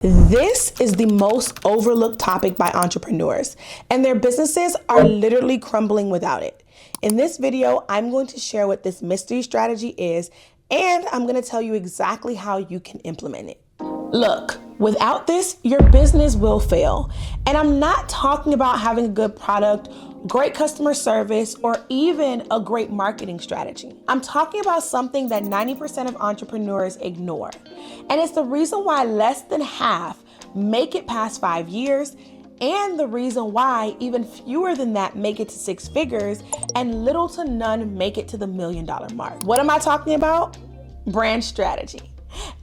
This is the most overlooked topic by entrepreneurs, and their businesses are literally crumbling without it. In this video, I'm going to share what this mystery strategy is, and I'm going to tell you exactly how you can implement it. Look, without this, your business will fail. And I'm not talking about having a good product, great customer service, or even a great marketing strategy. I'm talking about something that 90% of entrepreneurs ignore. And it's the reason why less than half make it past 5 years, and the reason why even fewer than that make it to 6 figures, and little to none make it to the $1 million mark. What am I talking about? Brand strategy.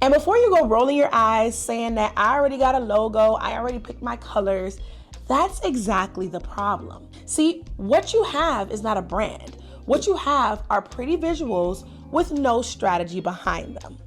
And before you go rolling your eyes saying that I already got a logo, I already picked my colors, that's exactly the problem. See, what you have is not a brand. What you have are pretty visuals with no strategy behind them.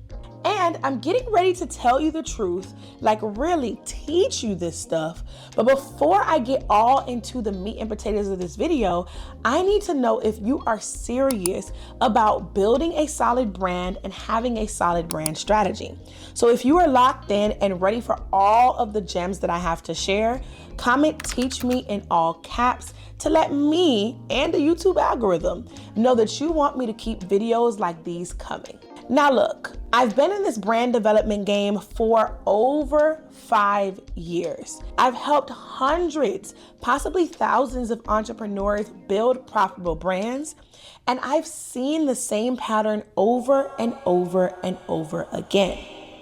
And I'm getting ready to tell you the truth, like really teach you this stuff. But before I get all into the meat and potatoes of this video, I need to know if you are serious about building a solid brand and having a solid brand strategy. So if you are locked in and ready for all of the gems that I have to share, comment "teach me" in all caps to let me and the YouTube algorithm know that you want me to keep videos like these coming. Now look, I've been in this brand development game for over 5 years. I've helped hundreds, possibly thousands of entrepreneurs build profitable brands, and I've seen the same pattern over and over and over again.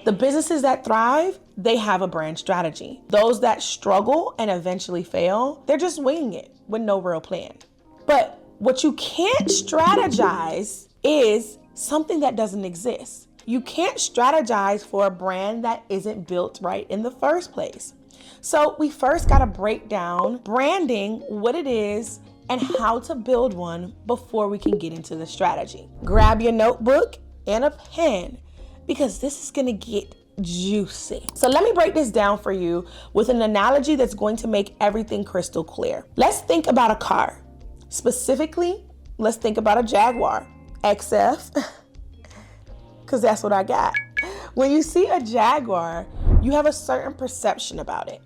The businesses that thrive, they have a brand strategy. Those that struggle and eventually fail, they're just winging it with no real plan. But what you can't strategize is something that doesn't exist. You can't strategize for a brand that isn't built right in the first place. So we first got to break down branding, what it is, and how to build one before we can get into the strategy. Grab your notebook and a pen because this is going to get juicy. So let me break this down for you with an analogy that's going to make everything crystal clear. Let's think about a car. Specifically, let's think about a Jaguar XF, because that's what I got. When you see a Jaguar, you have a certain perception about it.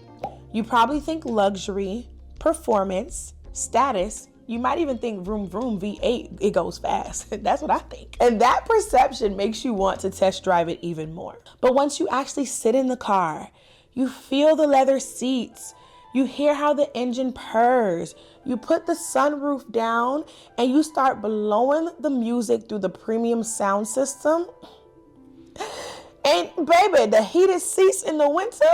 You probably think luxury, performance, status. You might even think vroom vroom V8, it goes fast. That's what I think. And that perception makes you want to test drive it even more. But once you actually sit in the car, you feel the leather seats, you hear how the engine purrs, you put the sunroof down, and you start blowing the music through the premium sound system. And baby, the heated seats in the winter,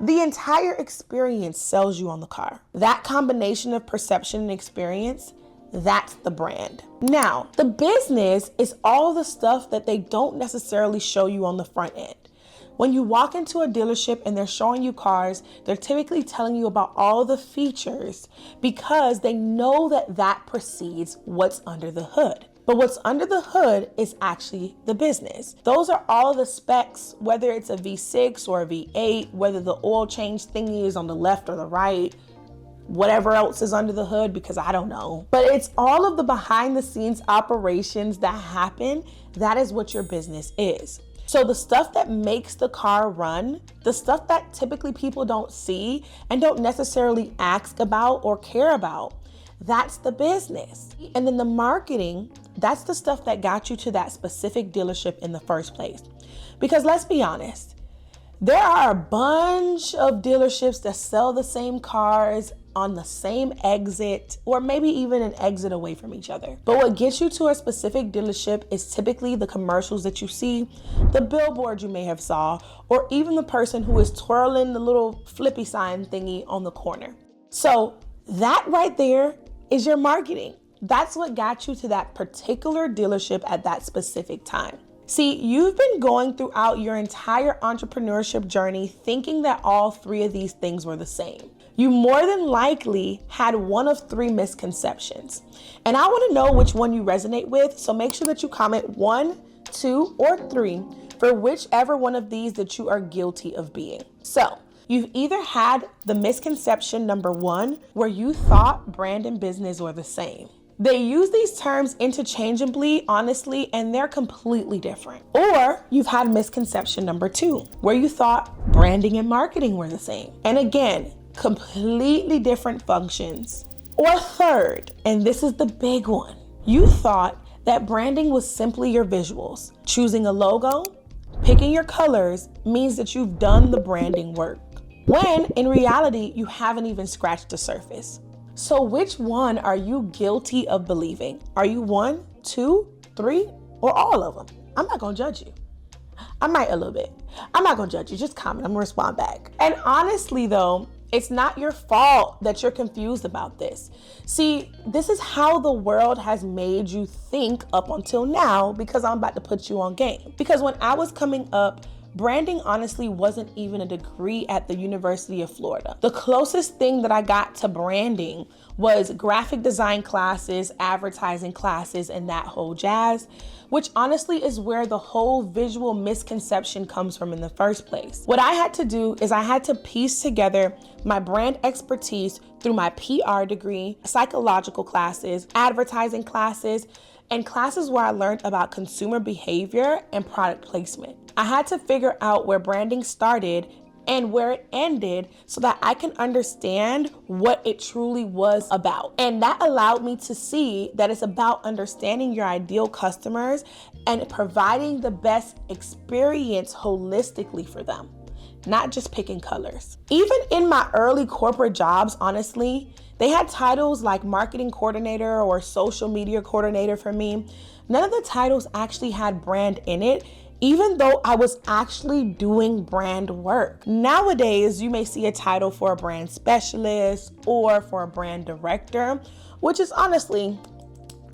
the entire experience sells you on the car. That combination of perception and experience, that's the brand. Now, the business is all the stuff that they don't necessarily show you on the front end. When you walk into a dealership and they're showing you cars, they're typically telling you about all the features because they know that that precedes what's under the hood. But what's under the hood is actually the business. Those are all the specs, whether it's a V6 or a V8, whether the oil change thingy is on the left or the right, whatever else is under the hood, because I don't know. But it's all of the behind the scenes operations that happen. That is what your business is. So the stuff that makes the car run, the stuff that typically people don't see and don't necessarily ask about or care about, that's the business. And then the marketing, that's the stuff that got you to that specific dealership in the first place. Because let's be honest, there are a bunch of dealerships that sell the same cars on the same exit, or maybe even an exit away from each other. But what gets you to a specific dealership is typically the commercials that you see, the billboard you may have saw, or even the person who is twirling the little flippy sign thingy on the corner. So that right there is your marketing. That's what got you to that particular dealership at that specific time. See, you've been going throughout your entire entrepreneurship journey thinking that all three of these things were the same. You more than likely had one of 3 misconceptions. And I want to know which one you resonate with, so make sure that you comment 1, 2, or 3 for whichever one of these that you are guilty of being. So, you've either had the misconception number 1, where you thought brand and business were the same. They use these terms interchangeably, honestly, and they're completely different. Or you've had misconception number 2, where you thought branding and marketing were the same. And again, completely different functions. Or third, and this is the big one, you thought that branding was simply your visuals. Choosing a logo, picking your colors means that you've done the branding work, when in reality, you haven't even scratched the surface. So which one are you guilty of believing? Are you 1, 2, 3, or all of them? I'm not gonna judge you. I might a little bit. I'm not gonna judge you, just comment, I'm gonna respond back. And honestly though, it's not your fault that you're confused about this. See, this is how the world has made you think up until now, because I'm about to put you on game. Because when I was coming up, branding honestly wasn't even a degree at the University of Florida. The closest thing that I got to branding was graphic design classes, advertising classes, and that whole jazz, which honestly is where the whole visual misconception comes from in the first place. What I had to do is I had to piece together my brand expertise through my PR degree, psychological classes, advertising classes, and classes where I learned about consumer behavior and product placement. I had to figure out where branding started and where it ended so that I can understand what it truly was about. And that allowed me to see that it's about understanding your ideal customers and providing the best experience holistically for them, not just picking colors. Even in my early corporate jobs, honestly, they had titles like marketing coordinator or social media coordinator for me. None of the titles actually had brand in it, even though I was actually doing brand work. Nowadays, you may see a title for a brand specialist or for a brand director, which is honestly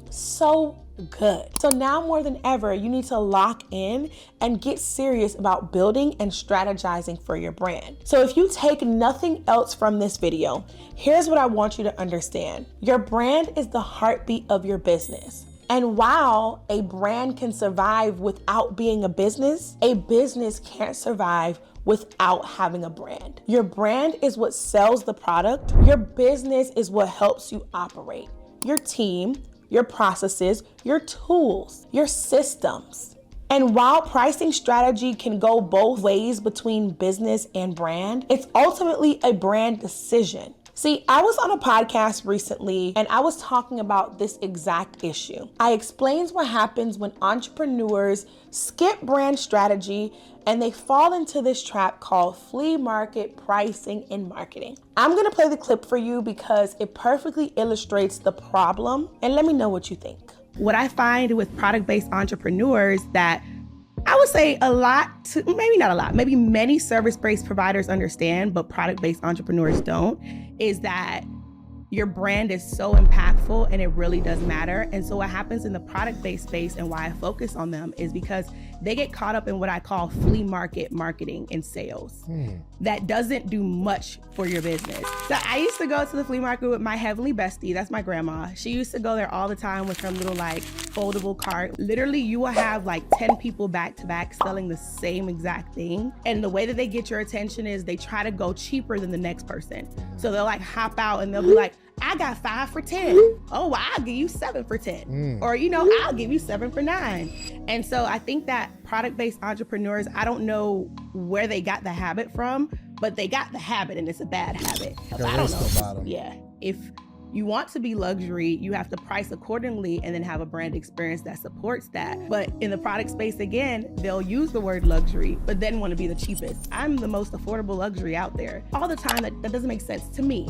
so good. So now more than ever, you need to lock in and get serious about building and strategizing for your brand. So if you take nothing else from this video, here's what I want you to understand. Your brand is the heartbeat of your business. And while a brand can survive without being a business can't survive without having a brand. Your brand is what sells the product. Your business is what helps you operate. Your team, your processes, your tools, your systems. And while pricing strategy can go both ways between business and brand, it's ultimately a brand decision. See, I was on a podcast recently and I was talking about this exact issue. I explained what happens when entrepreneurs skip brand strategy and they fall into this trap called flea market pricing and marketing. I'm gonna play the clip for you because it perfectly illustrates the problem, and let me know what you think. What I find with product-based entrepreneurs that I would say maybe many service-based providers understand, but product-based entrepreneurs don't, is that your brand is so impactful and it really does matter. And so what happens in the product-based space and why I focus on them is because they get caught up in what I call flea market marketing and sales. That doesn't do much for your business. So I used to go to the flea market with my heavenly bestie. That's my grandma. She used to go there all the time with her little foldable cart. Literally, you will have 10 people back to back selling the same exact thing. And the way that they get your attention is they try to go cheaper than the next person. So they'll hop out and they'll be like, I got 5 for 10. Oh, well, I'll give you 7 for 10. Or, I'll give you 7 for 9. And so I think that product-based entrepreneurs, I don't know where they got the habit from, but they got the habit and it's a bad habit. I don't know. Yeah. If you want to be luxury, you have to price accordingly and then have a brand experience that supports that. But in the product space, again, they'll use the word luxury, but then want to be the cheapest. I'm the most affordable luxury out there. All the time, that doesn't make sense to me.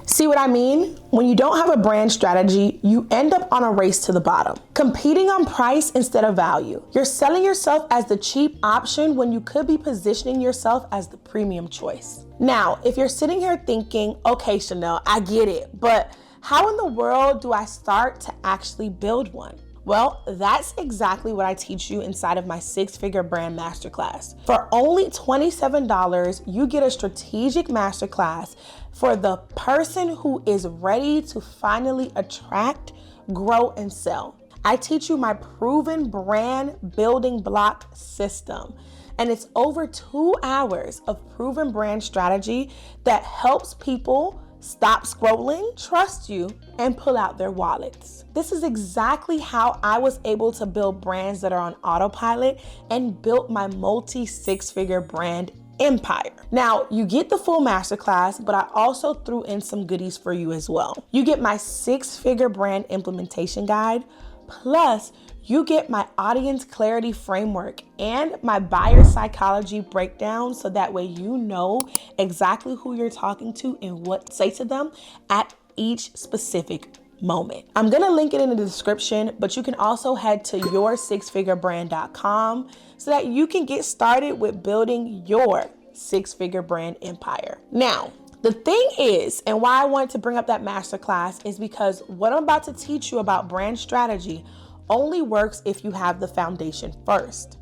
See what I mean? When you don't have a brand strategy, you end up on a race to the bottom, competing on price instead of value. You're selling yourself as the cheap option when you could be positioning yourself as the premium choice. Now, if you're sitting here thinking, okay, Chanel, I get it, but how in the world do I start to actually build one? Well, that's exactly what I teach you inside of my 6-figure brand masterclass. For only $27, you get a strategic masterclass for the person who is ready to finally attract, grow, and sell. I teach you my proven brand building block system. And it's over 2 hours of proven brand strategy that helps people stop scrolling, trust you, and pull out their wallets. This is exactly how I was able to build brands that are on autopilot and built my multi-six-figure brand empire. Now, you get the full masterclass, but I also threw in some goodies for you as well. You get my 6-figure brand implementation guide, plus you get my audience clarity framework and my buyer psychology breakdown, so that way you know exactly who you're talking to and what to say to them at each specific moment. I'm gonna link it in the description, but you can also head to yoursixfigurebrand.com so that you can get started with building your 6-figure brand empire. Now, the thing is, and why I wanted to bring up that masterclass, is because what I'm about to teach you about brand strategy only works if you have the foundation first.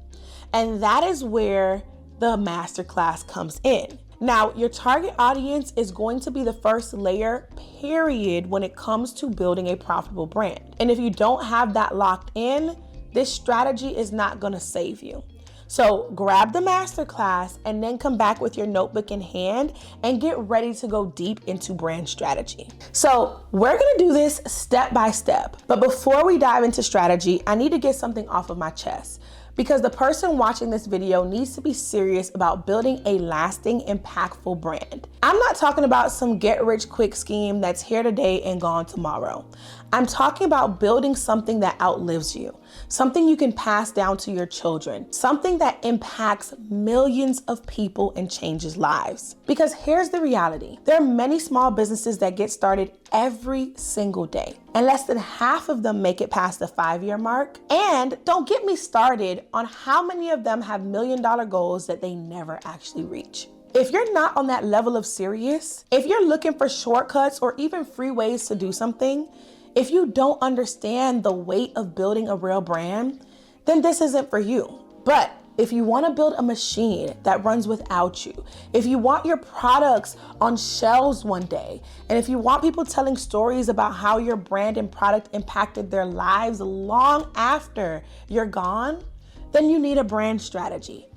And that is where the masterclass comes in. Now, your target audience is going to be the first layer, period, when it comes to building a profitable brand. And if you don't have that locked in, this strategy is not going to save you. So grab the masterclass and then come back with your notebook in hand and get ready to go deep into brand strategy. So we're gonna do this step by step. But before we dive into strategy, I need to get something off of my chest, because the person watching this video needs to be serious about building a lasting, impactful brand. I'm not talking about some get-rich-quick scheme that's here today and gone tomorrow. I'm talking about building something that outlives you, something you can pass down to your children, something that impacts millions of people and changes lives. Because here's the reality. There are many small businesses that get started every single day, and less than half of them make it past the 5-year mark. And don't get me started on how many of them have $1 million goals that they never actually reach. If you're not on that level of serious, if you're looking for shortcuts or even free ways to do something, if you don't understand the weight of building a real brand, then this isn't for you. But if you want to build a machine that runs without you, if you want your products on shelves one day, and if you want people telling stories about how your brand and product impacted their lives long after you're gone, then you need a brand strategy,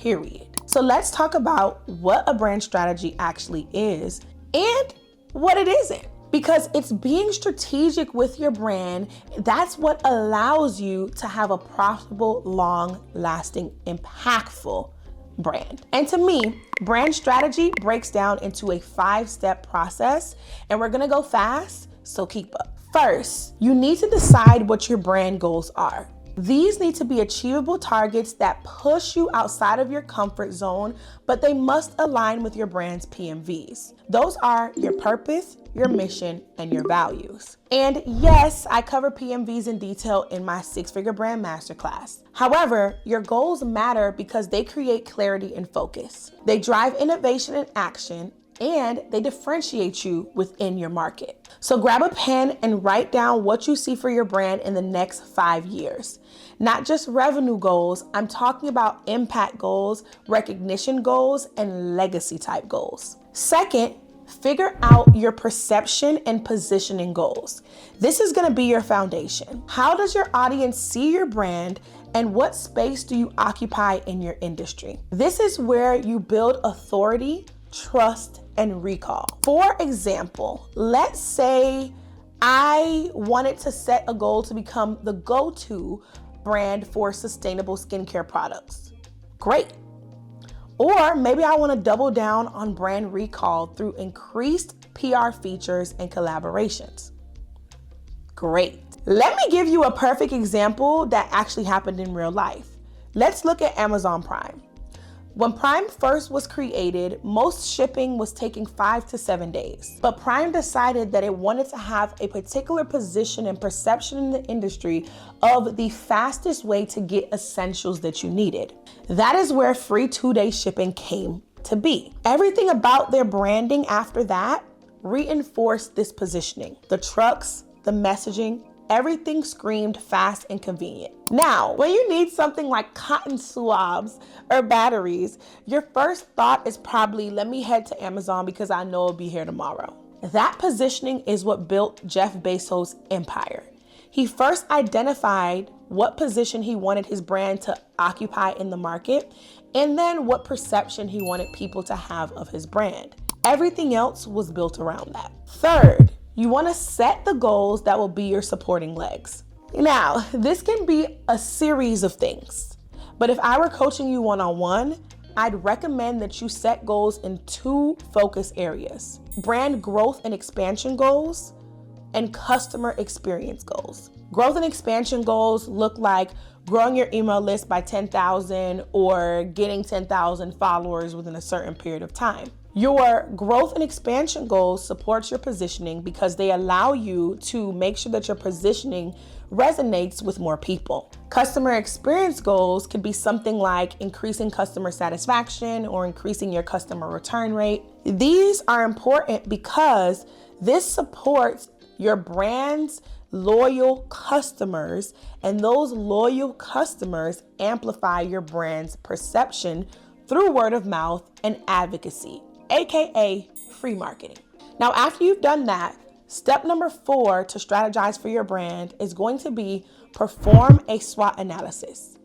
period. So let's talk about what a brand strategy actually is and what it isn't. Because it's being strategic with your brand, that's what allows you to have a profitable, long-lasting, impactful brand. And to me, brand strategy breaks down into a 5-step process, and we're gonna go fast, so keep up. First, you need to decide what your brand goals are. These need to be achievable targets that push you outside of your comfort zone, but they must align with your brand's PMVs. Those are your purpose, your mission, and your values. And yes, I cover PMVs in detail in my 6-figure brand masterclass. However, your goals matter because they create clarity and focus. They drive innovation and action, and they differentiate you within your market. So grab a pen and write down what you see for your brand in the next 5 years. Not just revenue goals, I'm talking about impact goals, recognition goals, and legacy type goals. Second, figure out your perception and positioning goals. This is gonna be your foundation. How does your audience see your brand, and what space do you occupy in your industry? This is where you build authority, trust, and recall. For example, let's say I wanted to set a goal to become the go-to brand for sustainable skincare products. Great. Or maybe I want to double down on brand recall through increased PR features and collaborations. Great. Let me give you a perfect example that actually happened in real life. Let's look at Amazon Prime. When Prime first was created, most shipping was taking 5 to 7 days. But Prime decided that it wanted to have a particular position and perception in the industry of the fastest way to get essentials that you needed. That is where free 2-day shipping came to be. Everything about their branding after that reinforced this positioning. The trucks, the messaging, everything screamed fast and convenient. Now, when you need something like cotton swabs or batteries, your first thought is probably, let me head to Amazon because I know it'll be here tomorrow. That positioning is what built Jeff Bezos' empire. He first identified what position he wanted his brand to occupy in the market, and then what perception he wanted people to have of his brand. Everything else was built around that. Third, you want to set the goals that will be your supporting legs. Now, this can be a series of things, but if I were coaching you one-on-one, I'd recommend that you set goals in 2 focus areas: brand growth and expansion goals and customer experience goals. Growth and expansion goals look like growing your email list by 10,000 or getting 10,000 followers within a certain period of time. Your growth and expansion goals support your positioning because they allow you to make sure that your positioning resonates with more people. Customer experience goals could be something like increasing customer satisfaction or increasing your customer return rate. These are important because this supports your brand's loyal customers, and those loyal customers amplify your brand's perception through word of mouth and advocacy, aka free marketing. Now, after you've done that, step number 4 to strategize for your brand is going to be perform a SWOT analysis.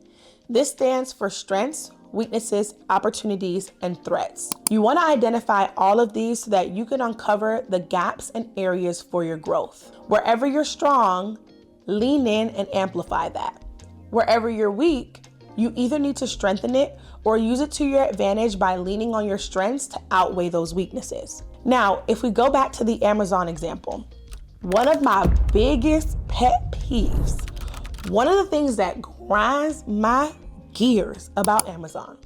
This stands for strengths, weaknesses, opportunities, and threats. You want to identify all of these so that you can uncover the gaps and areas for your growth. Wherever you're strong, lean in and amplify that. Wherever you're weak, you either need to strengthen it or use it to your advantage by leaning on your strengths to outweigh those weaknesses. Now, if we go back to the Amazon example, one of my biggest pet peeves, one of the things that grinds my gears about Amazon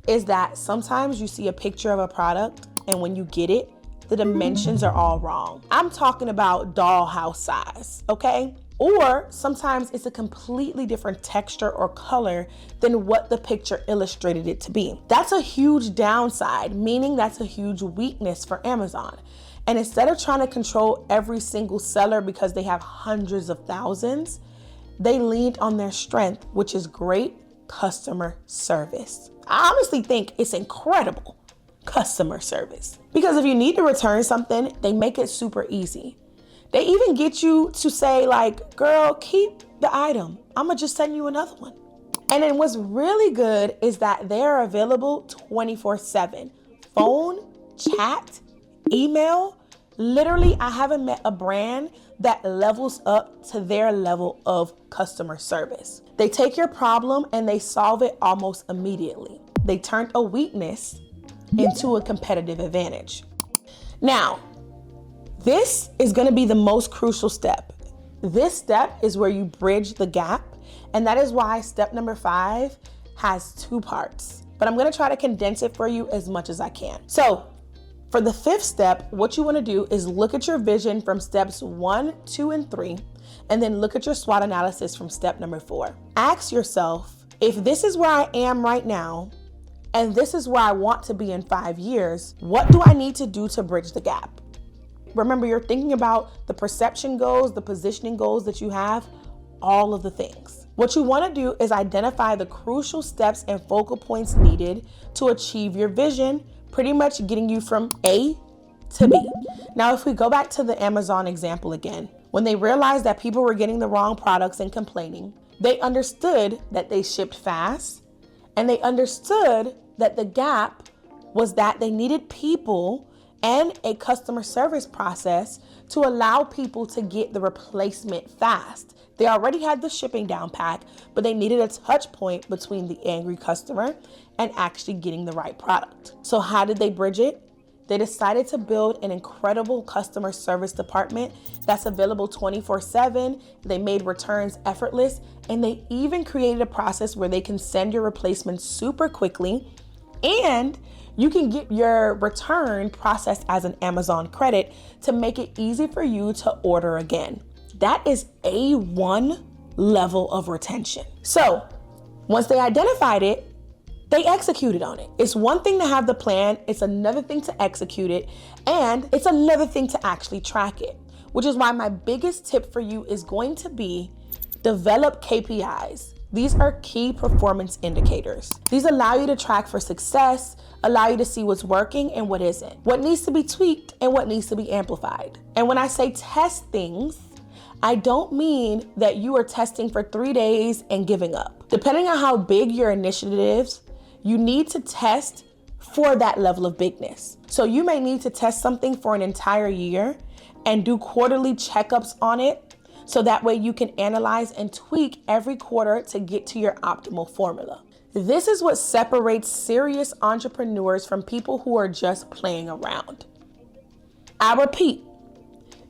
is that sometimes you see a picture of a product and when you get it, the dimensions are all wrong. I'm talking about dollhouse size, okay? Or sometimes it's a completely different texture or color than what the picture illustrated it to be. That's a huge downside, meaning that's a huge weakness for Amazon. And instead of trying to control every single seller because they have hundreds of thousands, they leaned on their strength, which is great customer service. I honestly think it's incredible customer service because if you need to return something, they make it super easy. They even get you to say like, girl, keep the item. I'm gonna just send you another one. And then what's really good is that they're available 24/7. Phone, chat, email. Literally, I haven't met a brand that levels up to their level of customer service. They take your problem and they solve it almost immediately. They turned a weakness into a competitive advantage. Now, this is going to be the most crucial step. This step is where you bridge the gap, and that is why step number 5 has 2 parts. But I'm going to try to condense it for you as much as I can. So, for the 5th step, what you want to do is look at your vision from steps 1, 2, and 3, and then look at your SWOT analysis from step number 4. Ask yourself, if this is where I am right now, and this is where I want to be in 5 years, what do I need to do to bridge the gap? Remember, you're thinking about the perception goals, the positioning goals that you have, all of the things. What you want to do is identify the crucial steps and focal points needed to achieve your vision, pretty much getting you from A to B. Now, if we go back to the Amazon example again, when they realized that people were getting the wrong products and complaining, they understood that they shipped fast, and they understood that the gap was that they needed people and a customer service process to allow people to get the replacement fast. They already had the shipping down pat, but they needed a touch point between the angry customer and actually getting the right product. So how did they bridge it? They decided to build an incredible customer service department that's available 24/7. They made returns effortless, and they even created a process where they can send your replacements super quickly, and you can get your return processed as an Amazon credit to make it easy for you to order again. That is A1 level of retention. So once they identified it, they executed on it. It's one thing to have the plan, it's another thing to execute it, and it's another thing to actually track it, which is why my biggest tip for you is going to be develop KPIs. These are key performance indicators. These allow you to track for success, allow you to see what's working and what isn't, what needs to be tweaked and what needs to be amplified. And when I say test things, I don't mean that you are testing for 3 days and giving up. Depending on how big your initiatives, you need to test for that level of bigness. So you may need to test something for an entire year and do quarterly checkups on it, so that way you can analyze and tweak every quarter to get to your optimal formula. This is what separates serious entrepreneurs from people who are just playing around. I repeat,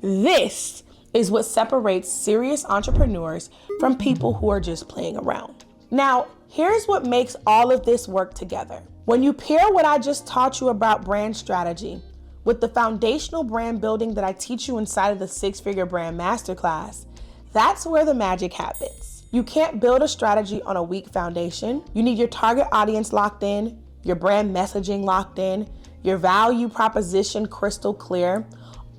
this is what separates serious entrepreneurs from people who are just playing around. Now, here's what makes all of this work together. When you pair what I just taught you about brand strategy with the foundational brand building that I teach you inside of the 6-Figure Brand Masterclass, that's where the magic happens. You can't build a strategy on a weak foundation. You need your target audience locked in, your brand messaging locked in, your value proposition crystal clear,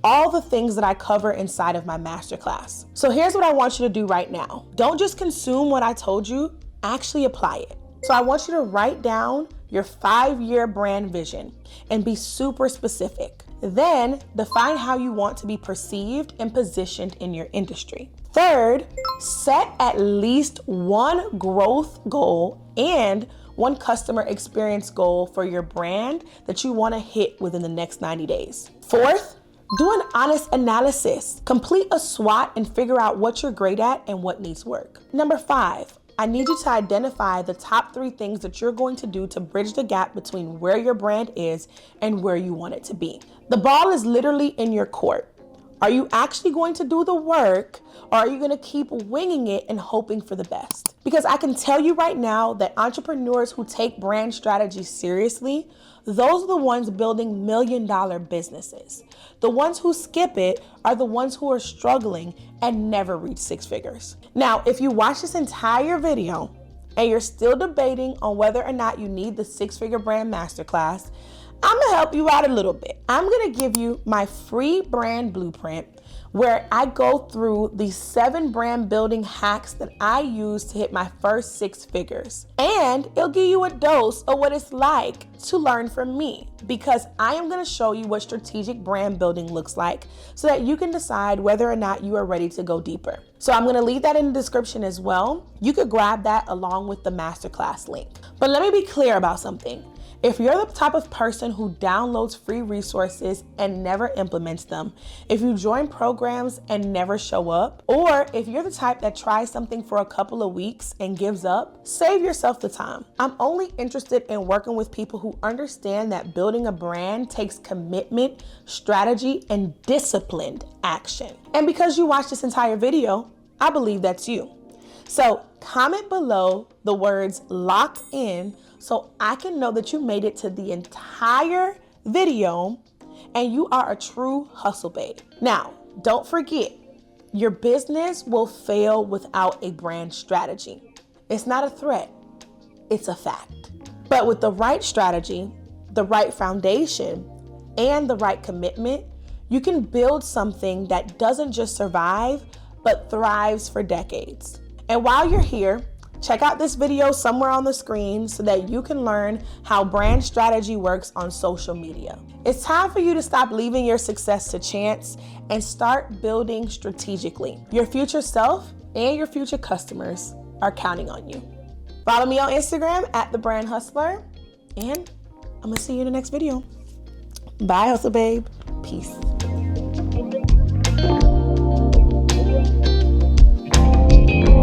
all the things that I cover inside of my masterclass. So here's what I want you to do right now. Don't just consume what I told you, actually apply it. So I want you to write down your 5-year brand vision and be super specific. Then define how you want to be perceived and positioned in your industry. Third, set at least one growth goal and one customer experience goal for your brand that you want to hit within the next 90 days. Fourth, do an honest analysis. Complete a SWOT and figure out what you're great at and what needs work. Number 5, I need you to identify the top 3 things that you're going to do to bridge the gap between where your brand is and where you want it to be. The ball is literally in your court. Are you actually going to do the work, or are you going to keep winging it and hoping for the best? Because I can tell you right now that entrepreneurs who take brand strategy seriously, those are the ones building $1 million businesses. The ones who skip it are the ones who are struggling and never reach 6 figures. Now, if you watch this entire video and you're still debating on whether or not you need the 6-Figure Brand Masterclass, I'm gonna help you out a little bit. I'm gonna give you my free brand blueprint where I go through the 7 brand building hacks that I use to hit my first 6 figures. And it'll give you a dose of what it's like to learn from me, because I am gonna show you what strategic brand building looks like so that you can decide whether or not you are ready to go deeper. So I'm gonna leave that in the description as well. You could grab that along with the masterclass link. But let me be clear about something. If you're the type of person who downloads free resources and never implements them, if you join programs and never show up, or if you're the type that tries something for a couple of weeks and gives up, save yourself the time. I'm only interested in working with people who understand that building a brand takes commitment, strategy, and disciplined action. And because you watched this entire video, I believe that's you. So comment below the words "lock in" so I can know that you made it to the entire video and you are a true hustle babe. Now, don't forget, your business will fail without a brand strategy. It's not a threat, it's a fact. But with the right strategy, the right foundation, and the right commitment, you can build something that doesn't just survive, but thrives for decades. And while you're here, check out this video somewhere on the screen so that you can learn how brand strategy works on social media. It's time for you to stop leaving your success to chance and start building strategically. Your future self and your future customers are counting on you. Follow me on Instagram @TheBrandHustler, and I'm gonna see you in the next video. Bye, Hustle Babe. Peace.